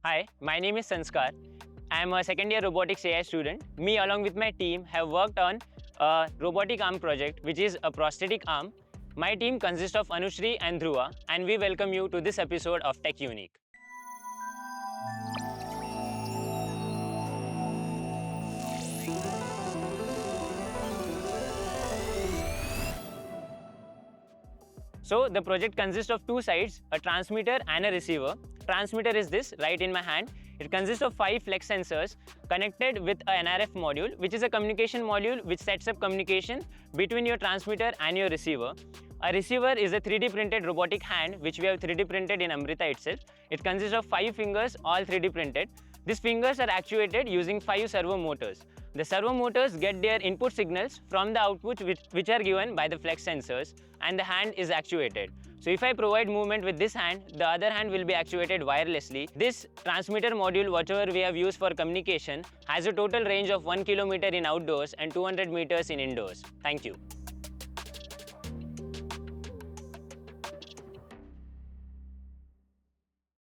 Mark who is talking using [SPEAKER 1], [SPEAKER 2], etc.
[SPEAKER 1] Hi, my name is Sanskar. I am a second year Robotics AI student. Me along with my team have worked on a robotic arm project which is a prosthetic arm. My team consists of Anusree and Dhruva and we welcome you to this episode of Tech Unique. So the project consists of two sides, a transmitter and a receiver. Transmitter is this right in my hand. It consists of 5 flex sensors connected with an NRF module, which is a communication module which sets up communication between your transmitter and your receiver. A receiver is a 3D printed robotic hand which we have 3D printed in Amrita itself. It consists of 5 fingers, all 3D printed. These fingers are actuated using 5 servo motors. The servo motors get their input signals from the outputs which are given by the flex sensors, and the hand is actuated. So if I provide movement with this hand, the other hand will be actuated wirelessly. This transmitter module, whatever we have used for communication, has a total range of 1 kilometer in outdoors and 200 meters in indoors. Thank you.